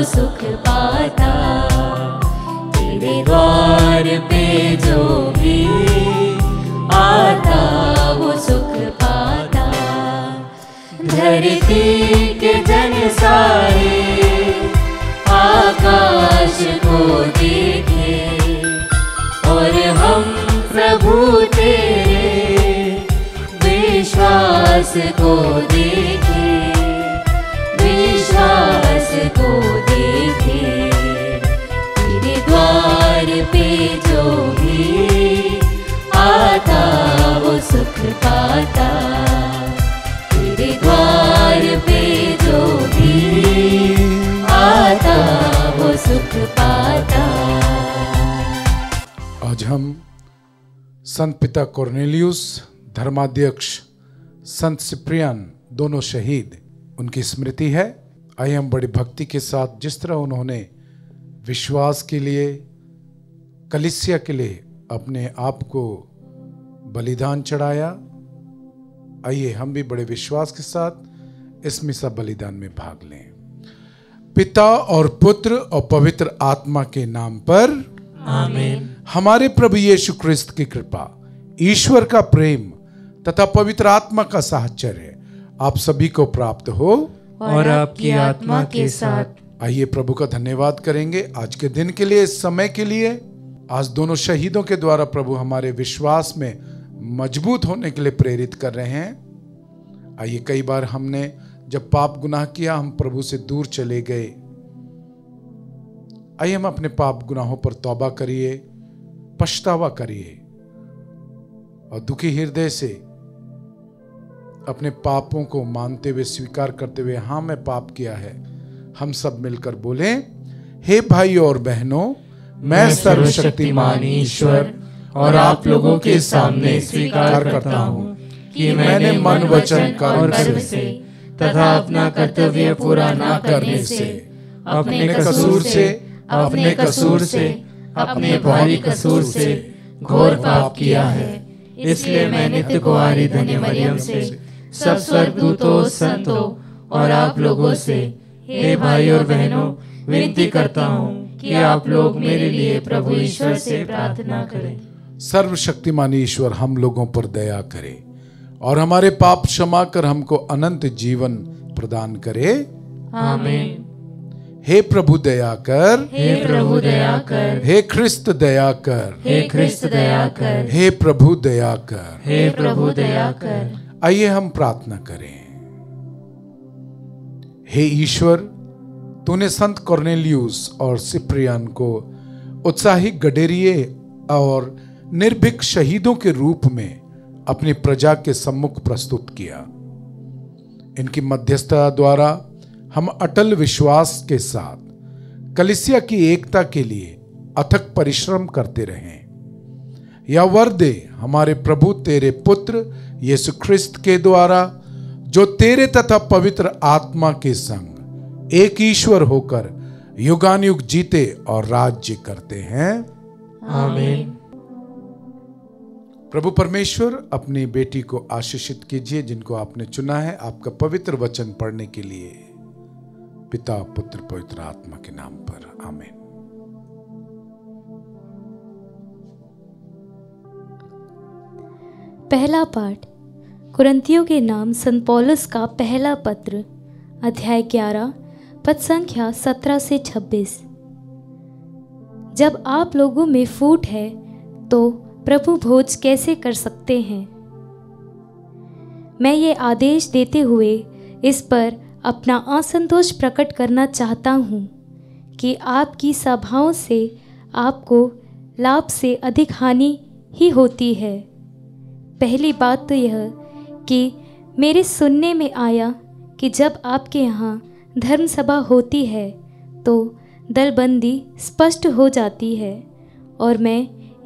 वो सुख पाता। तेरे द्वार पे जो भी आता वो सुख पाता। धरती के जन सारे आकाश को देखे और हम प्रभु तेरे विश्वास को देखे, विश्वास को देखे। तेरे द्वार पे जो भी आता वो सुख पाता। तेरे द्वार पे जो भी आता वो सुख पाता। आज हम संत पिता कोर्नेलियुस, धर्माध्यक्ष संत सिप्रियन, दोनों शहीद, उनकी स्मृति है। आइए हम बड़ी भक्ति के साथ जिस तरह उन्होंने विश्वास के लिए, कलीसिया के लिए अपने आप को बलिदान चढ़ाया, आइए हम भी बड़े विश्वास के साथ इस मिसा बलिदान में भाग लें। पिता और पुत्र और पवित्र आत्मा के नाम पर आमीन। हमारे प्रभु यीशु क्रिस्त की कृपा, ईश्वर का प्रेम तथा पवित्र आत्मा का साहचर्य आप सभी को प्राप्त हो और आपकी आत्मा के साथ। आइए प्रभु का धन्यवाद करेंगे आज के दिन के लिए, इस समय के लिए। आज दोनों शहीदों के द्वारा प्रभु हमारे विश्वास में मजबूत होने के लिए प्रेरित कर रहे हैं। आइए, कई बार हमने जब पाप गुनाह किया हम प्रभु से दूर चले गए। आइए हम अपने पाप गुनाहों पर तौबा करिए, पछतावा करिए और दुखी हृदय से अपने पापों को मानते हुए, स्वीकार करते हुए, हाँ मैं पाप किया है, हम सब मिलकर बोले, हे भाई और बहनों, मैं सर्वशक्तिमान ईश्वर और आप लोगों के सामने स्वीकार करता हूँ कि मैंने मन, वचन, कर्म से तथा अपना कर्तव्य पूरा न करने से, अपने कसूर से, अपने भारी कसूर से घोर पाप किया है। इसलिए मैं नित्य कुंवारी धन्य मरियम से, सब स्वर्गदूतों, संतों और आप लोगों से, हे भाई और बहनों, विनती करता हूँ कि आप लोग मेरे लिए प्रभु ईश्वर से प्रार्थना करें। सर्वशक्तिमान ईश्वर हम लोगों पर दया करे और हमारे पाप क्षमा कर हमको अनंत जीवन प्रदान करे। आमीन। हे प्रभु दया कर, हे प्रभु दया कर, हे ख्रिस्त दया कर, हे ख्रिस्त दया कर, हे प्रभु दया कर, हे प्रभु दया कर। आइए हम प्रार्थना करें। हे ईश्वर, तूने संत कोर्नेलियुस और सिप्रियन को उत्साही गडेरिये और निर्भीक शहीदों के रूप में अपनी प्रजा के सम्मुख प्रस्तुत किया। इनकी मध्यस्थता द्वारा हम अटल विश्वास के साथ कलीसिया की एकता के लिए अथक परिश्रम करते रहें। या वर दे हमारे प्रभु तेरे पुत्र यीशु ख्रिस्त के द्वारा, जो तेरे तथा पवित्र आत्मा के संग एक ईश्वर होकर युगानुयुग जीते और राज्य करते हैं। आमीन। प्रभु परमेश्वर अपनी बेटी को आशीषित कीजिए जिनको आपने चुना है आपका पवित्र वचन पढ़ने के लिए। पिता, पुत्र, पवित्र आत्मा के नाम पर आमीन। पहला पाठ कुरिन्थियों के नाम संत पौलुस का पहला पत्र, अध्याय 11, पद संख्या 17 से 26। जब आप लोगों में फूट है तो प्रभु भोज कैसे कर सकते हैं? मैं ये आदेश देते हुए इस पर अपना असंतोष प्रकट करना चाहता हूँ कि आपकी सभाओं से आपको लाभ से अधिक हानि ही होती है। पहली बात तो यह कि मेरे सुनने में आया कि जब आपके यहाँ धर्म सभा होती है तो दलबंदी स्पष्ट हो जाती है और मैं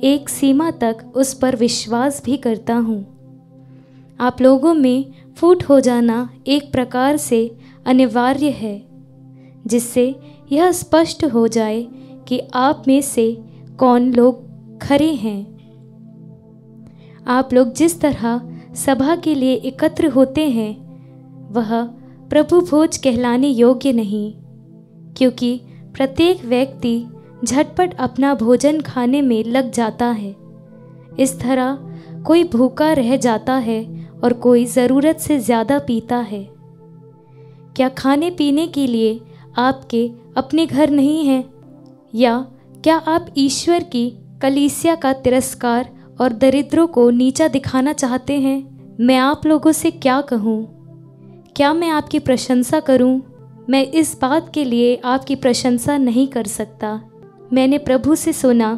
एक सीमा तक उस पर विश्वास भी करता हूँ। आप लोगों में फूट हो जाना एक प्रकार से अनिवार्य है, जिससे यह स्पष्ट हो जाए कि आप में से कौन लोग खरे हैं। आप लोग जिस तरह सभा के लिए एकत्र होते हैं वह प्रभु भोज कहलाने योग्य नहीं, क्योंकि प्रत्येक व्यक्ति झटपट अपना भोजन खाने में लग जाता है। इस तरह कोई भूखा रह जाता है और कोई ज़रूरत से ज़्यादा पीता है। क्या खाने पीने के लिए आपके अपने घर नहीं हैं? या क्या आप ईश्वर की कलीसिया का तिरस्कार और दरिद्रों को नीचा दिखाना चाहते हैं? मैं आप लोगों से क्या कहूँ? क्या मैं आपकी प्रशंसा करूँ? मैं इस बात के लिए आपकी प्रशंसा नहीं कर सकता। मैंने प्रभु से सुना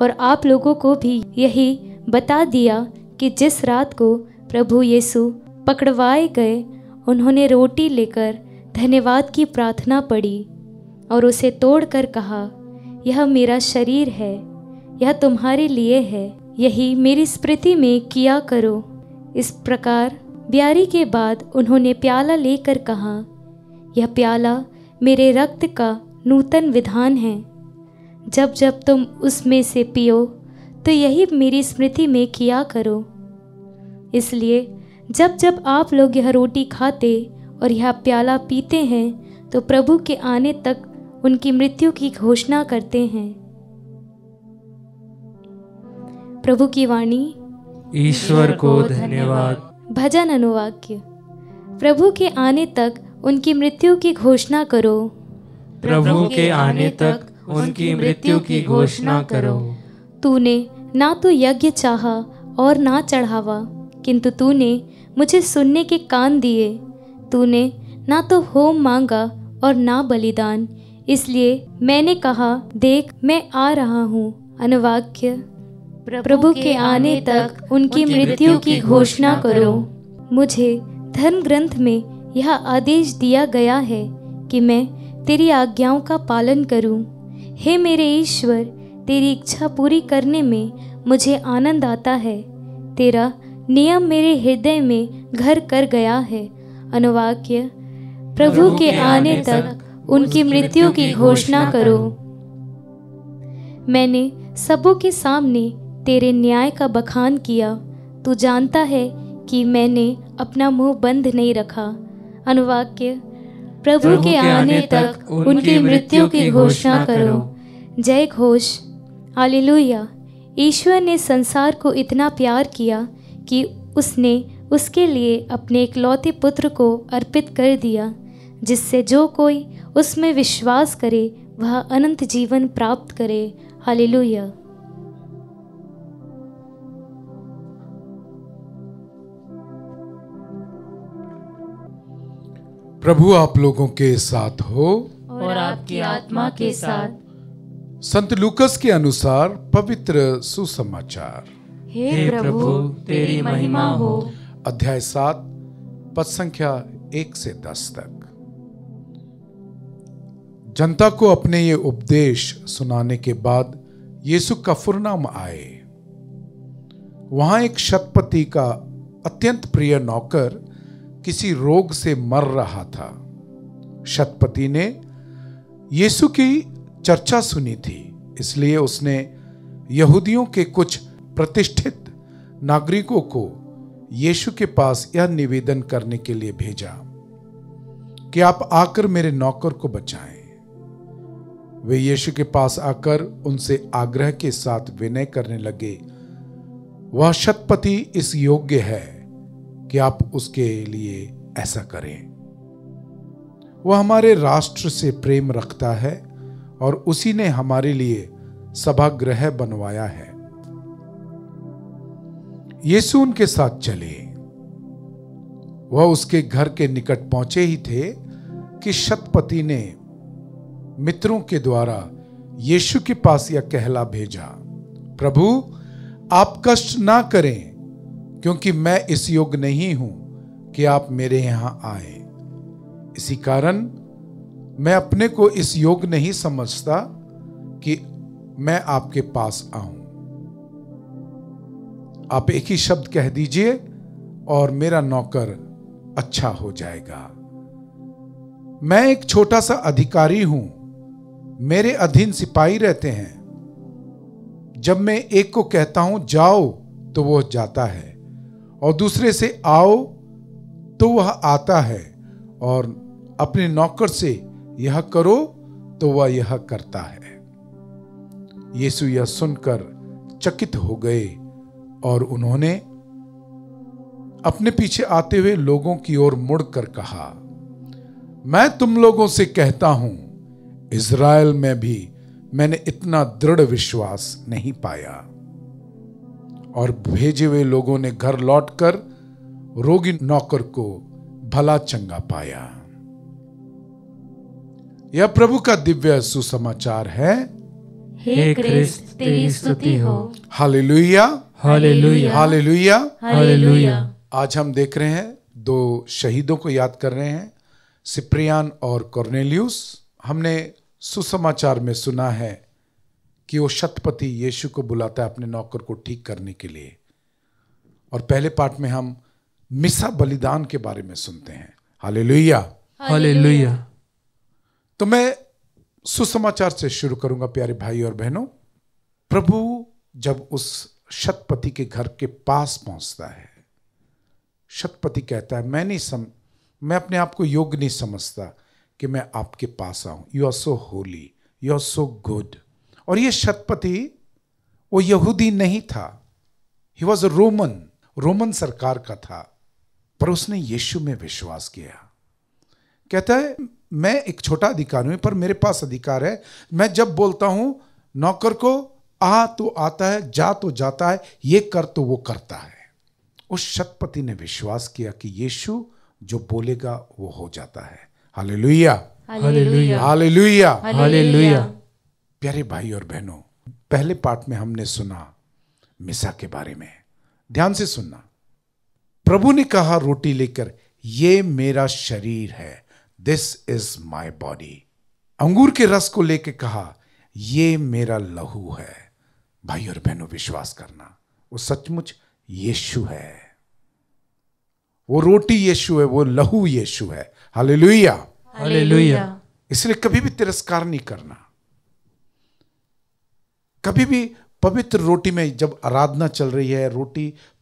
और आप लोगों को भी यही बता दिया कि जिस रात को प्रभु यीशु पकड़वाए गए, उन्होंने रोटी लेकर धन्यवाद की प्रार्थना पढ़ी और उसे तोड़कर कहा, यह मेरा शरीर है, यह तुम्हारे लिए है, यही मेरी स्मृति में किया करो। इस प्रकार ब्यारी के बाद उन्होंने प्याला लेकर कहा, यह प्याला मेरे रक्त का नूतन विधान है। जब जब तुम उसमें से पियो तो यही मेरी स्मृति में किया करो। इसलिए जब जब आप लोग यह रोटी खाते और यह प्याला पीते हैं तो प्रभु के आने तक उनकी मृत्यु की घोषणा करते हैं। प्रभु की वाणी। ईश्वर को धन्यवाद। भजन अनुवाक्य। प्रभु के आने तक उनकी मृत्यु की घोषणा करो। प्रभु के आने तक उनकी मृत्यु की घोषणा करो। तूने ना तो यज्ञ चाहा और ना चढ़ावा, किंतु तूने मुझे सुनने के कान दिए। तूने ना तो होम मांगा और ना बलिदान, इसलिए मैंने कहा, देख मैं आ रहा हूँ। अनुवाक्य। प्रभु के आने तक उनकी मृत्यु की घोषणा करो। मुझे धर्म ग्रंथ में यह आदेश दिया गया है कि मैं तेरी आज्ञाओं का पालन करूं। हे मेरे ईश्वर, तेरी इच्छा पूरी करने में मुझे आनंद आता है। तेरा नियम मेरे हृदय में घर कर गया है। अनुवाक्य। प्रभु के आने तक उनकी मृत्यु की घोषणा करो। मैंने सबों के सामने तेरे न्याय का बखान किया। तू जानता है कि मैंने अपना मुंह बंद नहीं रखा। अनुवाक्य। प्रभु के आने तक उनकी मृत्यु की घोषणा करो। जय घोष। हालेलुया। ईश्वर ने संसार को इतना प्यार किया कि उसने उसके लिए अपने इकलौते पुत्र को अर्पित कर दिया, जिससे जो कोई उसमें विश्वास करे वह अनंत जीवन प्राप्त करे। हालेलुया। प्रभु आप लोगों के साथ हो और आपकी आत्मा के साथ। संत लूकस के अनुसार पवित्र सुसमाचार। हे प्रभु तेरी महिमा हो। अध्याय 7 पद संख्या 1 से 10 तक। जनता को अपने ये उपदेश सुनाने के बाद यीशु कफरनहूम आए। वहां एक शतपति का अत्यंत प्रिय नौकर किसी रोग से मर रहा था। शतपति ने यीशु की चर्चा सुनी थी, इसलिए उसने यहूदियों के कुछ प्रतिष्ठित नागरिकों को यीशु के पास यह निवेदन करने के लिए भेजा कि आप आकर मेरे नौकर को बचाएं। वे यीशु के पास आकर उनसे आग्रह के साथ विनय करने लगे, वह शतपति इस योग्य है कि आप उसके लिए ऐसा करें। वह हमारे राष्ट्र से प्रेम रखता है और उसी ने हमारे लिए सभागृह बनवाया है। यीशु उनके साथ चले। वह उसके घर के निकट पहुंचे ही थे कि शतपति ने मित्रों के द्वारा यीशु के पास यह कहला भेजा, प्रभु आप कष्ट ना करें, क्योंकि मैं इस योग्य नहीं हूं कि आप मेरे यहां आए। इसी कारण मैं अपने को इस योग्य नहीं समझता कि मैं आपके पास आऊं। आप एक ही शब्द कह दीजिए और मेरा नौकर अच्छा हो जाएगा। मैं एक छोटा सा अधिकारी हूं, मेरे अधीन सिपाही रहते हैं। जब मैं एक को कहता हूं जाओ तो वह जाता है, और दूसरे से आओ तो वह आता है, और अपने नौकर से यह करो तो वह यह करता है। यीशु यह सुनकर चकित हो गए और उन्होंने अपने पीछे आते हुए लोगों की ओर मुड़कर कहा, मैं तुम लोगों से कहता हूं, इज़राइल में भी मैंने इतना दृढ़ विश्वास नहीं पाया। और भेजे हुए लोगों ने घर लौटकर रोगी नौकर को भला चंगा पाया। यह प्रभु का दिव्य सुसमाचार है। हे क्रिस्त तेरी स्तुति हो। Hallelujah, hallelujah, hallelujah, hallelujah. आज हम देख रहे हैं, दो शहीदों को याद कर रहे हैं, सिप्रियान और कॉर्नेलियुस। हमने सुसमाचार में सुना है कि वो शतपति यीशु को बुलाता है अपने नौकर को ठीक करने के लिए। और पहले पार्ट में हम मिसा बलिदान के बारे में सुनते हैं। Hallelujah, hallelujah. तो मैं सुसमाचार से शुरू करूंगा प्यारे भाई और बहनों। प्रभु जब उस शतपति के घर के पास पहुंचता है, शतपति कहता है, मैं अपने आप को योग्य नहीं समझता कि मैं आपके पास आऊं। You are so holy, you are so good. और ये शतपति वो यहूदी नहीं था, ही वॉज अ रोमन सरकार का था, पर उसने यीशु में विश्वास किया। कहता है, मैं एक छोटा अधिकारी हूं पर मेरे पास अधिकार है। मैं जब बोलता हूं नौकर को आ तो आता है, जा तो जाता है, ये कर तो वो करता है। उस शतपति ने विश्वास किया कि यीशु जो बोलेगा वो हो जाता है। Hallelujah, hallelujah, hallelujah, hallelujah. प्यारे भाई और बहनों, पहले पार्ट में हमने सुना मिसा के बारे में। ध्यान से सुनना। प्रभु ने कहा रोटी लेकर, ये मेरा शरीर है, दिस इज माय बॉडी। अंगूर के रस को लेकर कहा, ये मेरा लहू है। भाई और बहनों, विश्वास करना, वो सचमुच यीशु है। वो रोटी यीशु है, वो लहू यीशु है। Hallelujah, hallelujah. इसलिए कभी भी तिरस्कार नहीं करना। कभी भी पवित्र रोटी में, जब आराधना चल रही है,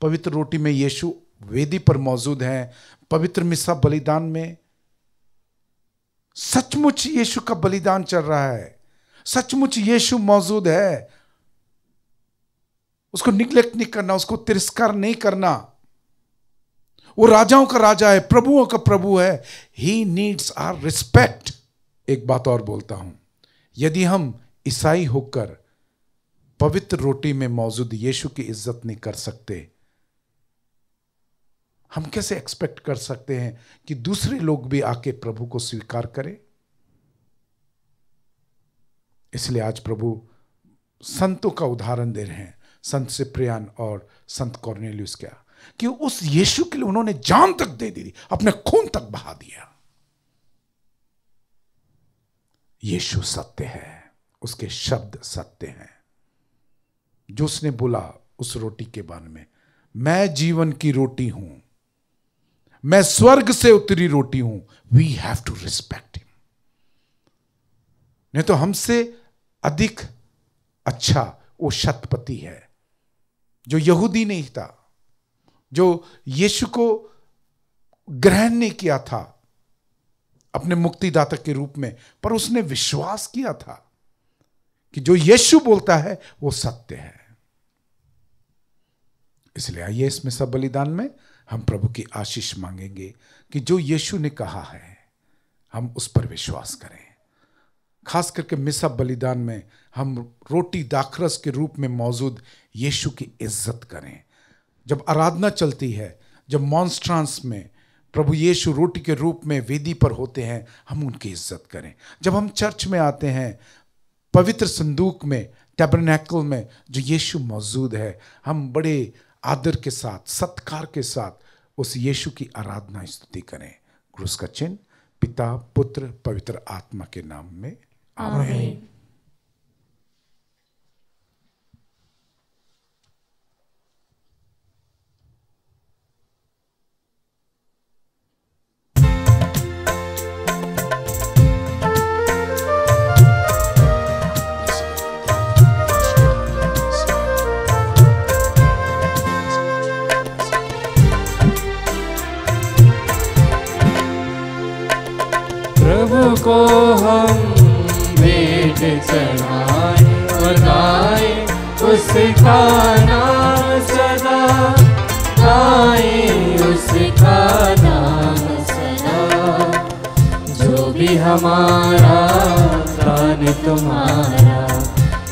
पवित्र रोटी में यीशु वेदी पर मौजूद हैं, पवित्र मिसा बलिदान में सचमुच यीशु का बलिदान चल रहा है, सचमुच यीशु मौजूद है, उसको निग्लेक्ट नहीं करना, उसको तिरस्कार नहीं करना। वो राजाओं का राजा है, प्रभुओं का प्रभु है। He needs our respect. एक बात और बोलता हूं, यदि हम ईसाई होकर पवित्र रोटी में मौजूद यीशु की इज्जत नहीं कर सकते, हम कैसे एक्सपेक्ट कर सकते हैं कि दूसरे लोग भी आके प्रभु को स्वीकार करें? इसलिए आज प्रभु संतों का उदाहरण दे रहे हैं, संत सिप्रियान और संत कॉर्नेलियुस, क्या कि उस यीशु के लिए उन्होंने जान तक दे दी, अपने खून तक बहा दिया। यीशु सत्य है, उसके शब्द सत्य हैं। जो उसने बोला उस रोटी के बारे में, मैं जीवन की रोटी हूं, मैं स्वर्ग से उतरी रोटी हूं। We have to respect him. नहीं तो हमसे अधिक अच्छा वो शतपति है जो यहूदी नहीं था, जो यीशु को ग्रहण नहीं किया था अपने मुक्तिदाता के रूप में, पर उसने विश्वास किया था कि जो यीशु बोलता है वो सत्य है। इसलिए आइए इस मिसा बलिदान में हम प्रभु की आशीष मांगेंगे कि जो यीशु ने कहा है हम उस पर विश्वास करें। खास करके मिसा बलिदान में हम रोटी दाखरस के रूप में मौजूद यीशु की इज्जत करें। जब आराधना चलती है, जब मॉन्स्ट्रांस में प्रभु यीशु रोटी के रूप में वेदी पर होते हैं, हम उनकी इज्जत करें। जब हम चर्च में आते हैं, पवित्र संदूक में, टैबरनेकल में जो यीशु मौजूद है, हम बड़े आदर के साथ, सत्कार के साथ उस यीशु की आराधना स्तुति करें। क्रूस का चिन्ह पिता, पुत्र, पवित्र आत्मा के नाम में, आमीन। प्रभु को हम चढ़ाए और गाए उसका नाम सदा, गाए उसका नाम सदा। जो भी हमारा दान तुम्हारा,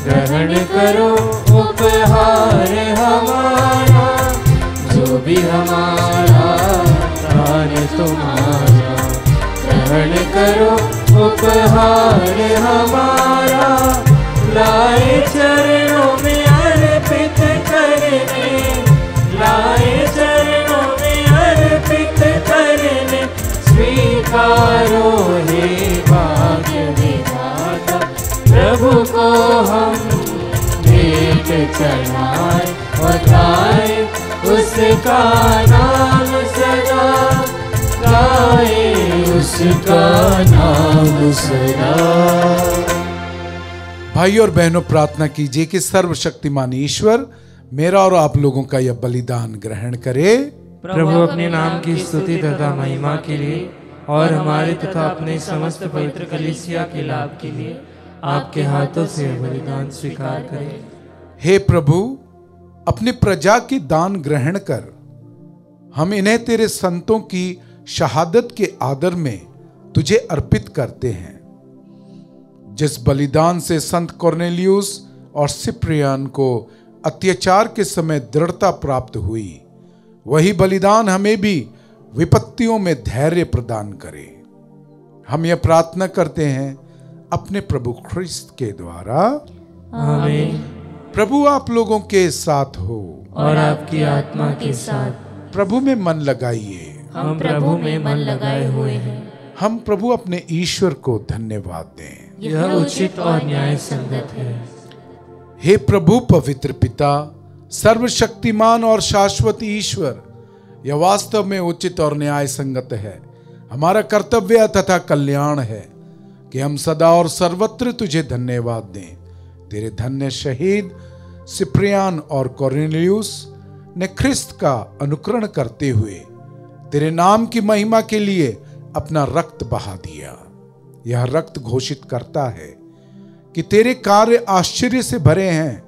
ग्रहण करो उपहार हमारा। जो भी हमारा दान तुम्हारा, ग्रहण करो उपहार हमारा। लाए चरणों में अर्पित करने, लाए चरणों में अर्पित करने। स्वीकारो हे भाग्य विधाता, प्रभु को हम भेंट चढ़ाए और गाए उसका नाम सदा, गाए उसका नाम सदा। भाई और बहनों, प्रार्थना कीजिए कि सर्वशक्तिमान ईश्वर मेरा और आप लोगों का यह बलिदान ग्रहण करे। प्रभु अपने नाम की स्तुति तथा महिमा के लिए और हमारे तथा अपने समस्त पवित्र कलीसिया के लाभ के लिए आपके हाथों से बलिदान स्वीकार करें। हे प्रभु, अपनी प्रजा की दान ग्रहण कर हम इन्हें तेरे संतों की शहादत के आदर में तुझे अर्पित करते हैं। जिस बलिदान से संत कॉर्नेलियुस और सिप्रियान को अत्याचार के समय दृढ़ता प्राप्त हुई, वही बलिदान हमें भी विपत्तियों में धैर्य प्रदान करे। हम यह प्रार्थना करते हैं अपने प्रभु ख्रिस्त के द्वारा, आमीन। प्रभु आप लोगों के साथ हो और आपकी आत्मा के साथ। प्रभु में मन लगाइए। हम प्रभु में मन लगाए हुए हैं। हम प्रभु अपने ईश्वर को धन्यवाद दें। यह उचित और न्याय संगत है। हे प्रभु पवित्र पिता, सर्वशक्तिमान और शाश्वत ईश्वर, यह वास्तव में उचित और न्याय संगत है। हमारा कर्तव्य तथा कल्याण है कि हम सदा और सर्वत्र तुझे धन्यवाद दें। तेरे धन्य शहीद सिप्रियान और कॉर्नेलियुस ने ख्रिस्त का अनुकरण करते हुए तेरे नाम की महिमा के लिए अपना रक्त बहा दिया। यह रक्त घोषित करता है कि तेरे कार्य आश्चर्य से भरे हैं।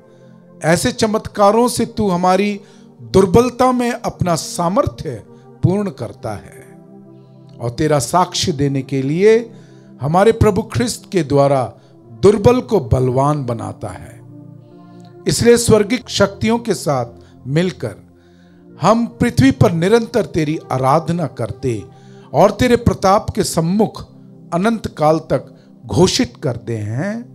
ऐसे चमत्कारों से तू हमारी दुर्बलता में अपना सामर्थ्य पूर्ण करता है और तेरा साक्ष्य देने के लिए हमारे प्रभु ख्रिस्त के द्वारा दुर्बल को बलवान बनाता है। इसलिए स्वर्गिक शक्तियों के साथ मिलकर हम पृथ्वी पर निरंतर तेरी आराधना करते और तेरे प्रताप के सम्मुख अनंत काल तक घोषित करते हैं।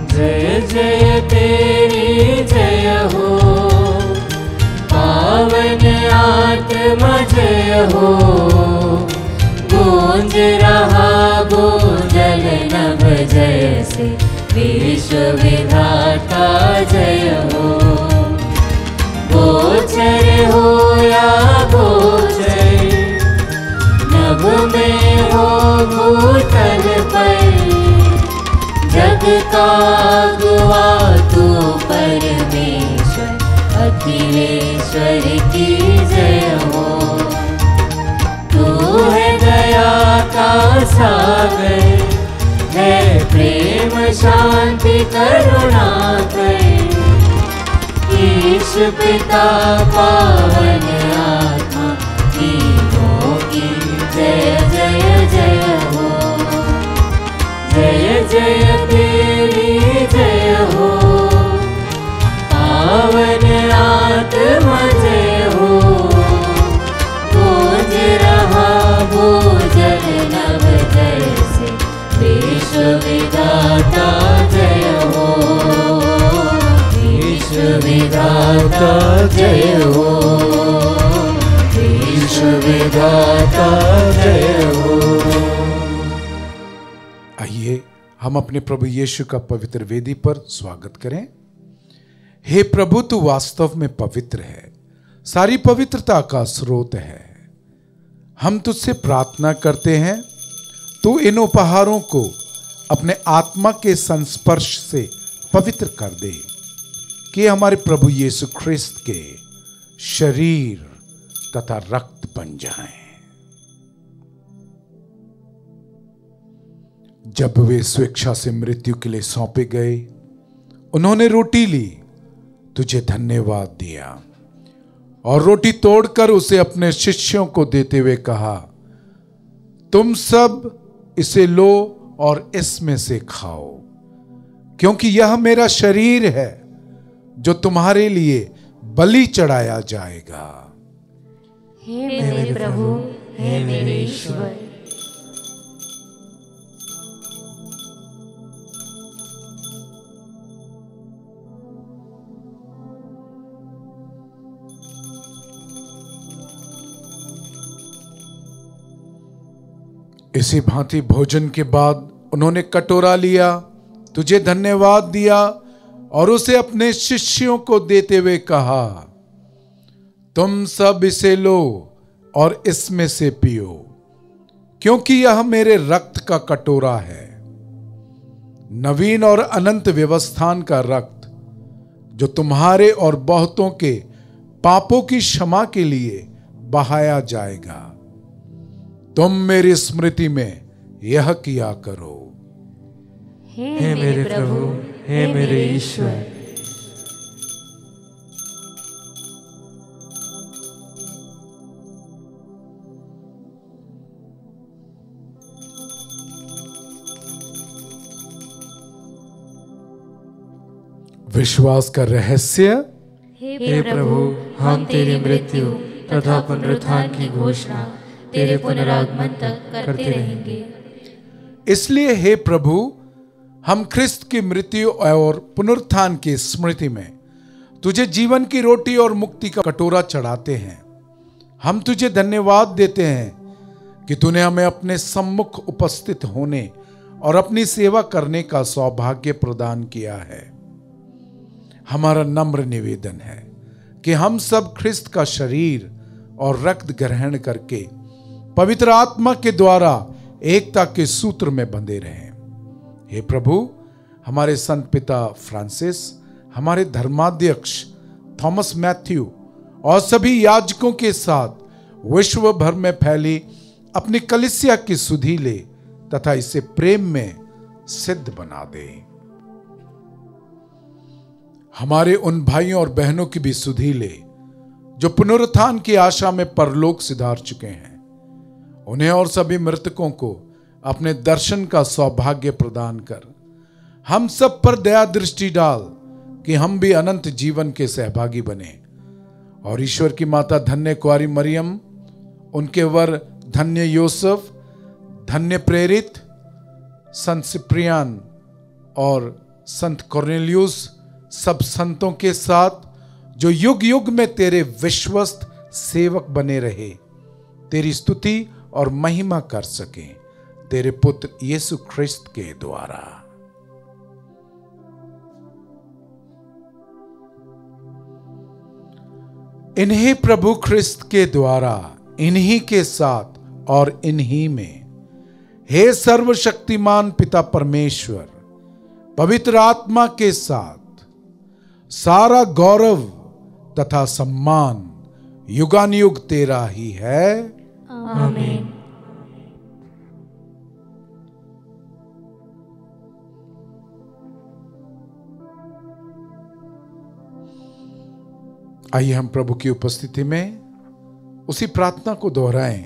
जय जय तेरी जय हो, पावन आत्मा जय हो। गूंज रहा गूंजल नभ जय से, विश्व विधाता जय हो। गोचर हो या गोचर, नभ में हो भूतल पर। जग का गुआ तू परमेश्वर, अखिलेश्वर की जय हो। तू है दया का सागर, है प्रेम शांति करुणा कर। ईश पिता पावन आत्मा तीनों की जय जय जय हो। जय जय तेरी जय हो, पावन आत्मा जय हो। गूंज रहा भूजल नभ जय से, विश्व विधाता जय हो। विश्व विधाता जय हो, विश्व विधाता जय हो। हम अपने प्रभु यीशु का पवित्र वेदी पर स्वागत करें। हे प्रभु, तू वास्तव में पवित्र है, सारी पवित्रता का स्रोत है। हम तुझसे प्रार्थना करते हैं, तू इन उपहारों को अपने आत्मा के संस्पर्श से पवित्र कर दे कि हमारे प्रभु यीशु ख्रिस्त के शरीर तथा रक्त बन जाएं। जब वे स्वेच्छा से मृत्यु के लिए सौंपे गए, उन्होंने रोटी ली, तुझे धन्यवाद दिया और रोटी तोड़कर उसे अपने शिष्यों को देते हुए कहा, तुम सब इसे लो और इसमें से खाओ, क्योंकि यह मेरा शरीर है जो तुम्हारे लिए बलि चढ़ाया जाएगा। हे मेरे प्रभु, हे मेरे ईश्वर। इसी भांति भोजन के बाद उन्होंने कटोरा लिया, तुझे धन्यवाद दिया और उसे अपने शिष्यों को देते हुए कहा, तुम सब इसे लो और इसमें से पियो, क्योंकि यह मेरे रक्त का कटोरा है, नवीन और अनंत व्यवस्थान का रक्त, जो तुम्हारे और बहुतों के पापों की क्षमा के लिए बहाया जाएगा। तुम मेरी स्मृति में यह किया करो। हे मेरे प्रभु, हे मेरे ईश्वर। विश्वास का रहस्य। हे प्रभु, हम तेरी मृत्यु तथा पुनरुत्थान की घोषणा तेरे पुनरागमन तक करते रहेंगे। इसलिए हे प्रभु, हम ख्रिस्त की मृत्यु और पुनरुत्थान की स्मृति में तुझे जीवन की रोटी और मुक्ति का कटोरा चढ़ाते हैं। हम तुझे धन्यवाद देते हैं कि तूने हमें अपने सम्मुख उपस्थित होने और अपनी सेवा करने का सौभाग्य प्रदान किया है। हमारा नम्र निवेदन है कि हम सब ख्रिस्त का शरीर और रक्त ग्रहण करके पवित्र आत्मा के द्वारा एकता के सूत्र में बंधे रहें। हे प्रभु, हमारे संत पिता फ्रांसिस, हमारे धर्माध्यक्ष थॉमस मैथ्यू और सभी याजकों के साथ विश्व भर में फैली अपनी कलीसिया की सुधि ले तथा इसे प्रेम में सिद्ध बना दे। हमारे उन भाइयों और बहनों की भी सुधि ले जो पुनरुत्थान की आशा में परलोक सिधार चुके हैं। उन्हें और सभी मृतकों को अपने दर्शन का सौभाग्य प्रदान कर हम सब पर दया दृष्टि डाल कि हम भी अनंत जीवन के सहभागी बने। और ईश्वर की माता धन्य कुंवारी मरियम, उनके वर धन्य यूसुफ, धन्य प्रेरित संत सिप्रियान और संत कॉर्नेलियुस, सब संतों के साथ जो युग युग में तेरे विश्वस्त सेवक बने रहे, तेरी स्तुति और महिमा कर सके, तेरे पुत्र यीशु ख्रिस्त के द्वारा। इन्हीं प्रभु ख्रिस्त के द्वारा, इन्हीं के साथ और इन्हीं में, हे सर्वशक्तिमान पिता परमेश्वर, पवित्र आत्मा के साथ सारा गौरव तथा सम्मान युगानुयुग तेरा ही है। आमीन। आइए हम प्रभु की उपस्थिति में उसी प्रार्थना को दोहराएं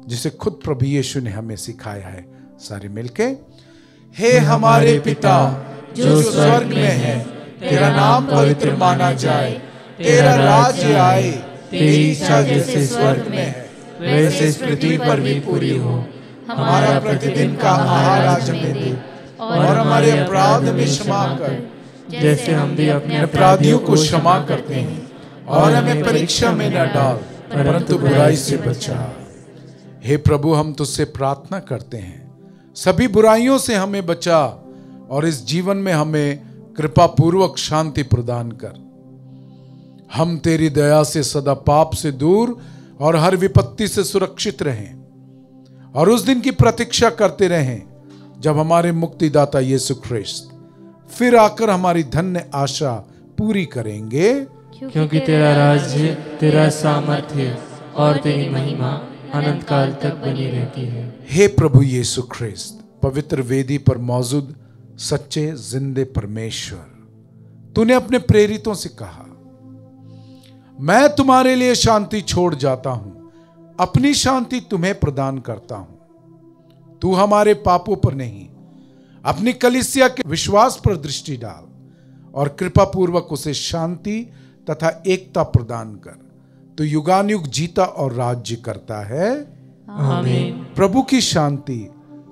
जिसे खुद प्रभु यीशु ने हमें सिखाया है। सारे मिलके, हे हमारे पिता जो स्वर्ग में है, तेरा नाम पवित्र माना जाए, तेरा राज्य आए, तेरी इच्छा जैसे स्वर्ग में है वैसे इस पृथ्वी पर भी पूरी हो। हमारा प्रतिदिन का आहार आज हमें दे और हमारे अपराध में क्षमा कर, जैसे हम भी अपने अपराधियों को क्षमा करते हैं, और हमें परीक्षा में न डाल परंतु बुराई से बचा। हे प्रभु, हम तुझसे प्रार्थना करते हैं, सभी बुराइयों से हमें बचा और इस जीवन में हमें कृपा पूर्वक शांति प्रदान कर। हम तेरी दया से सदा पाप से दूर और हर विपत्ति से सुरक्षित रहें और उस दिन की प्रतीक्षा करते रहें जब हमारे मुक्तिदाता यीशु ख्रिस्त फिर आकर हमारी धन्य आशा पूरी करेंगे। क्योंकि तेरा राज्य, तेरा सामर्थ्य और तेरी महिमा अनंत काल तक बनी रहती है। हे प्रभु यीशु ख्रिस्त, पवित्र वेदी पर मौजूद सच्चे जिंदे परमेश्वर, तूने अपने प्रेरितों से कहा, मैं तुम्हारे लिए शांति छोड़ जाता हूं, अपनी शांति तुम्हें प्रदान करता हूं। तू हमारे पापों पर नहीं, अपनी कलीसिया के विश्वास पर दृष्टि डाल और कृपा पूर्वक उसे शांति तथा एकता प्रदान कर। तू युगानुयुग जीता और राज्य करता है। आमीन। प्रभु की शांति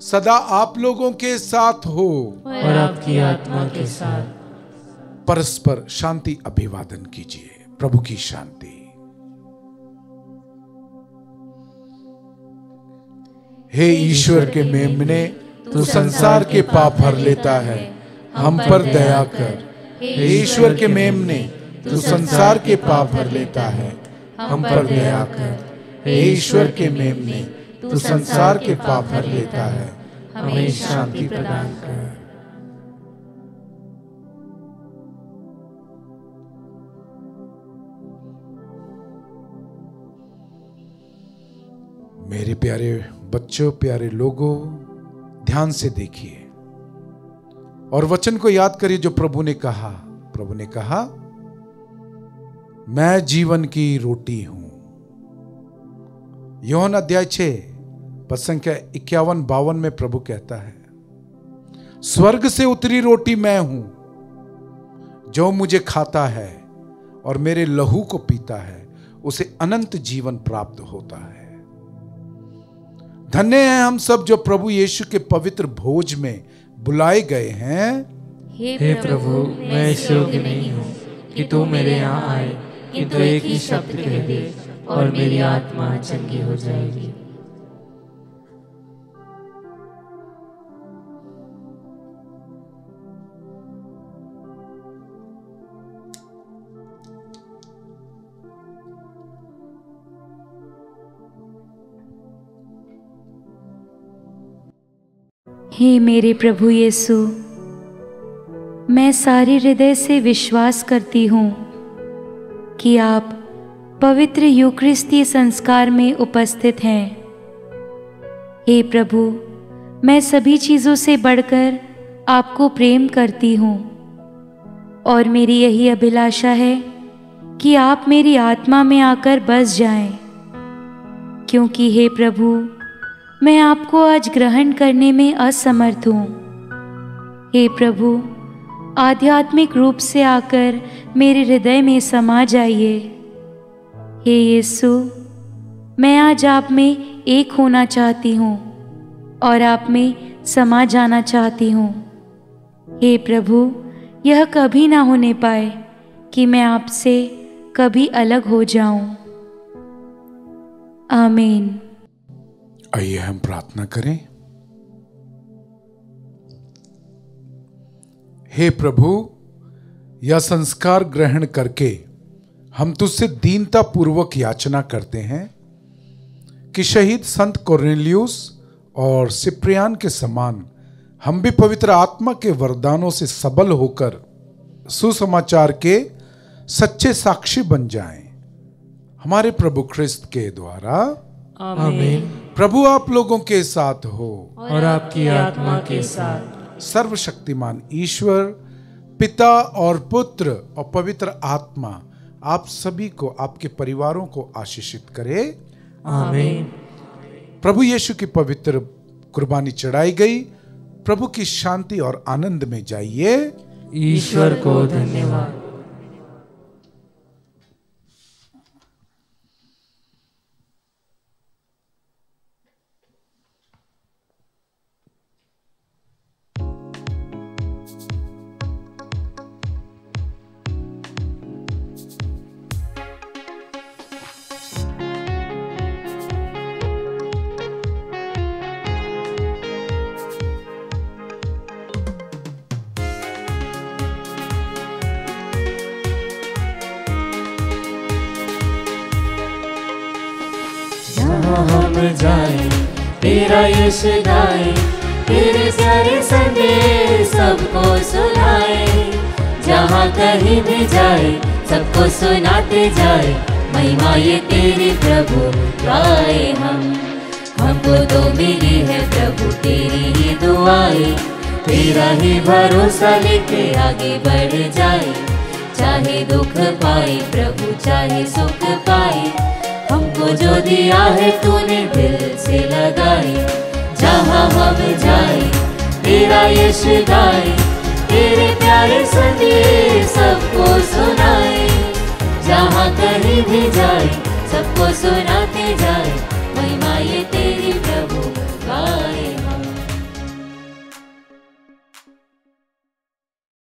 सदा आप लोगों के साथ हो और आपकी आत्मा के साथ। परस्पर शांति अभिवादन कीजिए। प्रभु की शांति। हे ईश्वर के मेमने, तू संसार के पाप हर लेता है, हम पर दया कर। हे ईश्वर के मेमने, तू संसार के पाप हर लेता है, हम पर दया कर। हे ईश्वर के मेमने, तू संसार के पाप हर लेता है, हमें शांति प्रदान कर। मेरे प्यारे बच्चों, प्यारे लोगों, ध्यान से देखिए और वचन को याद करिए जो प्रभु ने कहा। प्रभु ने कहा, मैं जीवन की रोटी हूं। यूहन्ना अध्याय 6 पद संख्या 51-52 में प्रभु कहता है, स्वर्ग से उतरी रोटी मैं हूं, जो मुझे खाता है और मेरे लहू को पीता है उसे अनंत जीवन प्राप्त होता है। धन्य हैं हम सब जो प्रभु यीशु के पवित्र भोज में बुलाए गए हैं। हे प्रभु, मैं इस योग्य नहीं हूँ कि तू मेरे यहाँ आए, किंतु एक ही शब्द कह दे और मेरी आत्मा चंगी हो जाएगी। हे मेरे प्रभु यीशु, मैं सारे हृदय से विश्वास करती हूँ कि आप पवित्र यूकरिस्तीय संस्कार में उपस्थित हैं। हे प्रभु, मैं सभी चीज़ों से बढ़कर आपको प्रेम करती हूँ और मेरी यही अभिलाषा है कि आप मेरी आत्मा में आकर बस जाएं, क्योंकि हे प्रभु, मैं आपको आज ग्रहण करने में असमर्थ हूँ। हे प्रभु, आध्यात्मिक रूप से आकर मेरे हृदय में समा जाइए। हे यीशु, मैं आज आप में एक होना चाहती हूँ और आप में समा जाना चाहती हूँ। हे प्रभु, यह कभी ना होने पाए कि मैं आपसे कभी अलग हो जाऊं। आमीन। आइए हम प्रार्थना करें। हे प्रभु, यह संस्कार ग्रहण करके हम तुझसे दीनता पूर्वक याचना करते हैं कि शहीद संत कोर्नेलियुस और सिप्रियान के समान हम भी पवित्र आत्मा के वरदानों से सबल होकर सुसमाचार के सच्चे साक्षी बन जाएं, हमारे प्रभु ख्रिस्त के द्वारा। आमीन। प्रभु आप लोगों के साथ हो और आपकी आत्मा के साथ। सर्वशक्तिमान ईश्वर पिता और पुत्र और पवित्र आत्मा आप सभी को, आपके परिवारों को आशीषित करे। आमीन। प्रभु यीशु की पवित्र कुर्बानी चढ़ाई गई। प्रभु की शांति और आनंद में जाइए। ईश्वर को धन्यवाद। जाए, तेरा यश गाए, तेरे प्यारे संदेश सबको सुनाए। जहाँ कहीं भी जाए सबको सुनाते जाए, महिमा ये तेरी प्रभु गाए हम। हमको तो मिली है प्रभु तेरी ही दुआएं, तेरा ही भरोसा लेके आगे बढ़ जाए। चाहे दुख पाए प्रभु चाहे सुख पाए, हमको जो दिया है तूने दिल से लगाए। जहाँ हम जाए तेरा यश गाए, तेरे प्यारे संदेश सबको सुनाए। जहाँ कहीं भी जाए सबको सुना